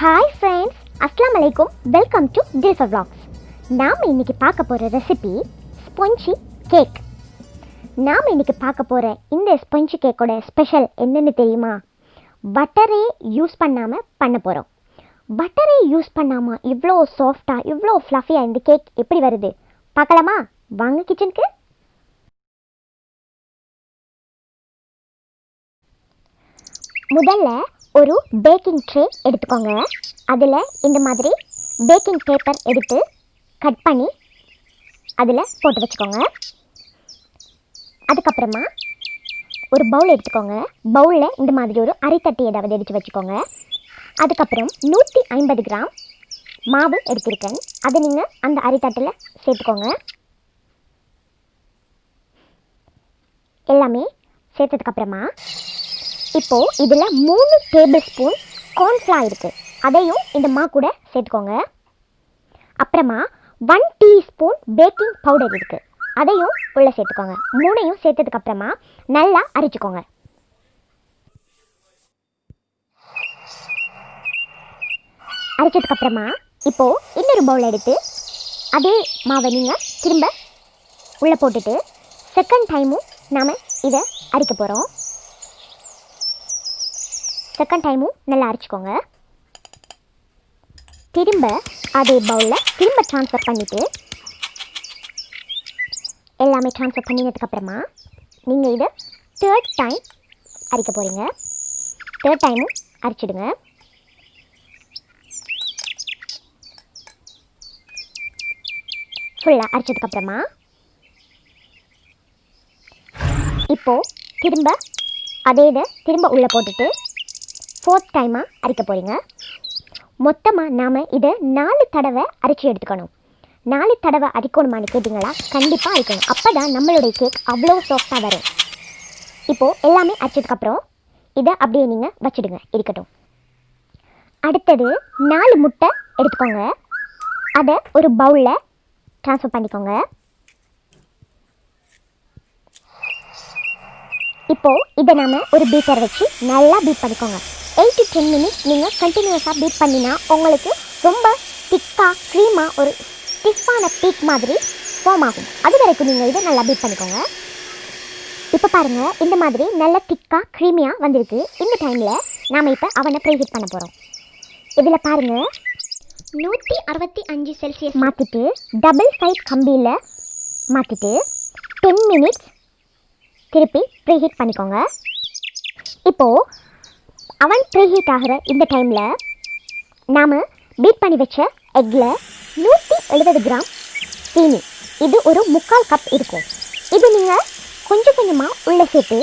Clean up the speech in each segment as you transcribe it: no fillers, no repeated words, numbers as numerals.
Hi friends, அஸ்ஸலாமு அலைக்கும். Welcome to Dilfar vlogs. நாம் இன்னைக்கு பார்க்க போகிற ரெசிபி ஸ்பாஞ்சி கேக். நாம் இன்னைக்கு பார்க்க போகிற இந்த ஸ்பாஞ்சி கேக்கோட ஸ்பெஷல் என்னென்னு தெரியுமா? பட்டரே யூஸ் பண்ணாமல் பண்ண போகிறோம். பட்டரே யூஸ் பண்ணாமல் இவ்வளோ சாஃப்டாக இவ்வளோ ஃப்ளஃபியாக இந்த கேக் எப்படி வருது பார்க்கலாமா? வாங்க கிச்சனுக்கு. முதல்ல ஒரு பேக்கிங் ட்ரே எடுத்துக்கோங்க. அதில் இந்த மாதிரி பேக்கிங் பேப்பர் எடுத்து கட் பண்ணி அதில் போட்டு வச்சுக்கோங்க. அதுக்கப்புறமா ஒரு பவுல் எடுத்துக்கோங்க. பவுலில் இந்த மாதிரி ஒரு அரைத்தட்டி ஏதாவது எடுத்து வச்சுக்கோங்க. அதுக்கப்புறம் 150 கிராம் மாவு எடுத்திருக்கேன். அதை நீங்கள் அந்த அரைத்தட்டில் சேர்த்துக்கோங்க. எல்லாமே சேர்த்ததுக்கப்புறமா இப்போது இதில் 3 டேபிள் ஸ்பூன் கார்ன்ஃப்ளவர் இருக்குது. அதையும் இந்த மா கூட சேர்த்துக்கோங்க. அப்புறமா 1 டீஸ்பூன் பேக்கிங் பவுடர் இருக்குது. அதையும் உள்ளே சேர்த்துக்கோங்க. 3ஐயும் சேர்த்ததுக்கப்புறமா நல்லா அரைச்சிக்கோங்க. அரைச்சதுக்கப்புறமா இப்போது இன்னொரு பவுல் எடுத்து அதே மாவை நீங்கள் திரும்ப உள்ளே போட்டுட்டு செகண்ட் டைமும் நாம் இதை அரைக்க போகிறோம். செகண்ட் டைமும் நல்லா அரைச்சிக்கோங்க. திரும்ப அதே பவுலில் திரும்ப ட்ரான்ஸ்ஃபர் பண்ணிவிட்டு எல்லாமே ட்ரான்ஸ்ஃபர் பண்ணினதுக்கப்புறமா நீங்கள் இதை தேர்ட் டைம் அரைக்க போகிறீங்க. தேர்ட் டைமும் அரைச்சிடுங்க. ஃபுல்லாக அரைச்சதுக்கப்புறமா இப்போது திரும்ப அதே இதை திரும்ப உள்ளே போட்டுட்டு ஃபோர்த் டைமாக அரைக்க போகிறீங்க. மொத்தமாக நாம் இதை 4 தடவை அரைச்சி எடுத்துக்கணும். 4 தடவை அரைக்கணுமான்னு கேட்டிங்களா? கண்டிப்பாக அரைக்கணும். அப்போ தான் நம்மளுடைய கேக் அவ்வளோ சாஃப்டாக வரும். இப்போது எல்லாமே அரைச்சதுக்கப்புறம் இதை அப்படியே நீங்கள் வச்சுடுங்க, இருக்கட்டும். அடுத்தது 4 முட்டை எடுத்துக்கோங்க. அதை ஒரு பவுலில் ட்ரான்ஸ்ஃபர் பண்ணிக்கோங்க. இப்போது இதை நாம் ஒரு பீட்டர் வச்சு நல்லா பீட் பண்ணிக்கோங்க. 8 to 10 மினிட்ஸ் நீங்கள் கண்டினியூஸாக பீட் பண்ணினா உங்களுக்கு ரொம்ப திக்காக க்ரீமாக ஒரு ஸ்டிஃபான பீக் மாதிரி ஃபார்ம் ஆகும். அது வரைக்கும் நீங்கள் இதை நல்லா பீட் பண்ணிக்கோங்க. இப்போ பாருங்கள், இந்த மாதிரி நல்ல திக்காக க்ரீமியாக வந்திருக்கு. இந்த டைமில் நாம் இப்போ அவனை ப்ரீஹீட் பண்ண போகிறோம். இதில் பாருங்கள், 165 செல்சியஸ் மாற்றிட்டு டபுள் சைட் கம்பியில் மாற்றிட்டு 10 மினிட்ஸ் திருப்பி ப்ரீஹீட் பண்ணிக்கோங்க. இப்போது அவன் ப்ரீஹீட் ஆகிற இந்த டைமில் நாம் பீட் பண்ணி வச்ச எக்கில் 170 கிராம் சீனி, இது ஒரு 3/4 கப் இருக்கும். இது நீங்கள் கொஞ்சம் கொஞ்சமாக உள்ளே சேர்த்து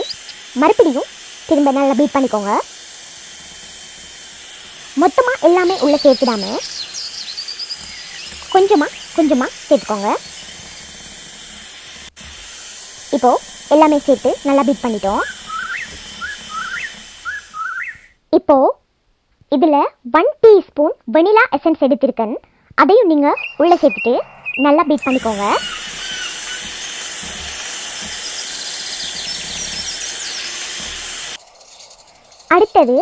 மறுபடியும் திரும்ப நல்லா பீட் பண்ணிக்கோங்க. மொத்தமாக எல்லாமே உள்ளே சேர்த்துடாமல் கொஞ்சமாக சேர்த்துக்கோங்க. இப்போது எல்லாமே சேர்த்து நல்லா பீட் பண்ணிட்டோம். இப்போது இதில் 1 டீஸ்பூன் வெனிலா எசன்ஸ் எடுத்திருக்கேன். அதையும் நீங்கள் உள்ளே சேர்த்துட்டு நல்லா பீட் பண்ணிக்கோங்க. அடுத்தது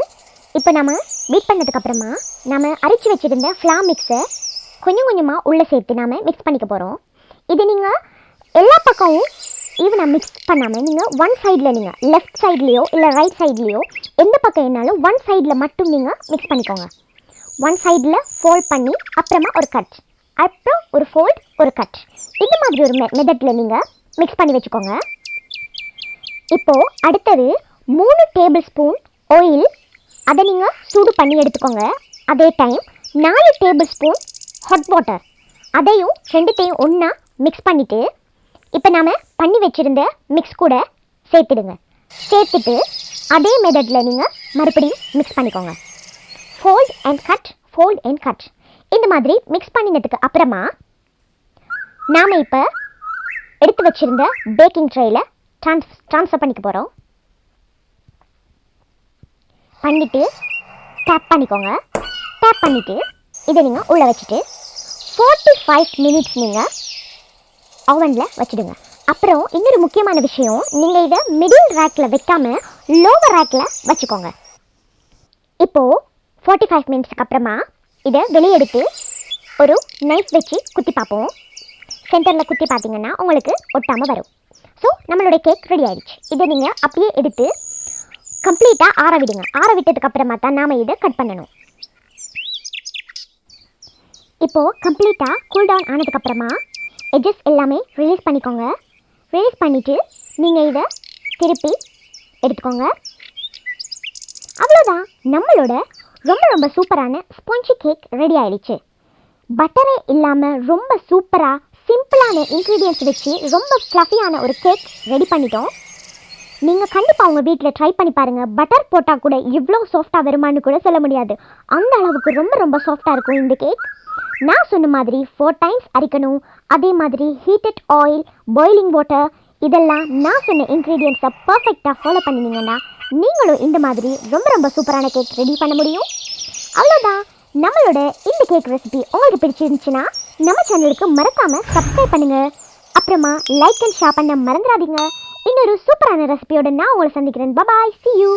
இப்போ நம்ம பீட் பண்ணதுக்கப்புறமா நம்ம அரைச்சி வச்சுருந்த ஃப்ளார் மிக்ஸை கொஞ்சம் கொஞ்சமாக உள்ளே சேர்த்து நாம் மிக்ஸ் பண்ணிக்க போகிறோம். இது நீங்கள் எல்லா பக்கமும் ஈவனாக மிக்ஸ் பண்ணாமல் நீங்கள் ஒன் சைடில், நீங்கள் லெஃப்ட் சைட்லேயோ இல்லை ரைட் சைட்லேயோ எந்த பக்கம் என்னாலும் ஒன் சைடில் மட்டும் நீங்கள் மிக்ஸ் பண்ணிக்கோங்க. ஒன் சைடில் ஃபோல்ட் பண்ணி அப்புறமா ஒரு கட், அப்புறம் ஒரு ஃபோல்ட், ஒரு கட், இந்த மாதிரி ஒரு மெத்தடில் நீங்கள் மிக்ஸ் பண்ணி வச்சுக்கோங்க. இப்போது அடுத்தது 3 டேபிள் ஸ்பூன் ஆயில், அதை நீங்கள் சூடு பண்ணி எடுத்துக்கோங்க. அதே time 4 table spoon hot water, அதையும் ரெண்டுத்தையும் ஒன்றா மிக்ஸ் பண்ணிவிட்டு இப்போ நாம் பண்ணி வச்சுருந்த மிக்ஸ் கூட சேர்த்துடுங்க. சேர்த்துட்டு அதே மெத்தடில் நீங்கள் மறுபடியும் மிக்ஸ் பண்ணிக்கோங்க. Fold and cut, fold and cut, இந்த மாதிரி மிக்ஸ் பண்ணினதுக்கு அப்புறமா நாம் இப்போ எடுத்து வச்சுருந்த பேக்கிங் ட்ரேயில் ட்ரான்ஸ்ஃபர் பண்ணிக்க போகிறோம். பண்ணிவிட்டு டேப் பண்ணிக்கோங்க. டேப் பண்ணிவிட்டு இதை நீங்கள் உள்ளே வச்சுட்டு 45 மினிட்ஸ் நீங்கள் ஓவனில் வச்சுடுங்க. அப்புறம் இன்னொரு முக்கியமான விஷயம், நீங்கள் இதை மிடில் ரேக்கில் வைக்காமல் லோவர் ரேக்கில் வச்சுக்கோங்க. இப்போது 45 மினிட்ஸ்க்கு அப்புறமா இதை வெளியே எடுத்து ஒரு நைஃப் வச்சு குத்தி பார்ப்போம். சென்டரில் குத்தி பார்த்தீங்கன்னா உங்களுக்கு ஒட்டாமல் வரும். ஸோ நம்மளுடைய கேக் ரெடி ஆகிடுச்சு. இதை நீங்கள் அப்படியே எடுத்து கம்ப்ளீட்டாக ஆற விடுங்க. ஆற விட்டதுக்கு அப்புறமா தான் நாம் இதை கட் பண்ணணும். இப்போது கம்ப்ளீட்டாக கூல் டவுன் ஆனதுக்கப்புறமா எட்ஜஸ் எல்லாமே ரிலீஸ் பண்ணிக்கோங்க. ரிலீஸ் பண்ணிவிட்டு நீங்கள் இதை திருப்பி எடுத்துக்கோங்க. அவ்வளோதான், நம்மளோட ரொம்ப சூப்பரான ஸ்பாஞ்சி கேக் ரெடி ஆகிடுச்சு. பட்டரே இல்லாமல் ரொம்ப சூப்பராக சிம்பிளான இன்க்ரீடியன்ட்ஸ் வச்சு ரொம்ப ஃப்ளஃபியான ஒரு கேக் ரெடி பண்ணிட்டோம். நீங்கள் கண்டிப்பாக உங்கள் வீட்டில் ட்ரை பண்ணி பாருங்கள். பட்டர் போட்டால் கூட இவ்வளோ சாஃப்டாக வருமானு கூட சொல்ல முடியாது. அந்த அளவுக்கு ரொம்ப சாஃப்டாக இருக்கும் இந்த கேக். நான் சொன்ன மாதிரி 4 டைம்ஸ் அரைக்கணும். அதே மாதிரி ஹீட்டட் ஆயில், பாயிலிங் வாட்டர், இதெல்லாம் நான் சொன்ன இன்க்ரீடியன்ட்ஸை பர்ஃபெக்டாக ஃபாலோ பண்ணினீங்கன்னா நீங்களும் இந்த மாதிரி ரொம்ப சூப்பரான கேக் ரெடி பண்ண முடியும். அவ்வளோதான், நம்மளோட இந்த கேக் ரெசிபி உங்களுக்கு பிடிச்சிருந்துச்சுன்னா நம்ம சேனலுக்கு மறக்காமல் சப்ஸ்கிரைப் பண்ணுங்கள். அப்புறமா லைக் அண்ட் ஷேர் பண்ண மறந்துடாதீங்க. இன்னொரு சூப்பரான ரெசிபியோட நான் உங்களை சந்திக்கிறேன். பாய், see you.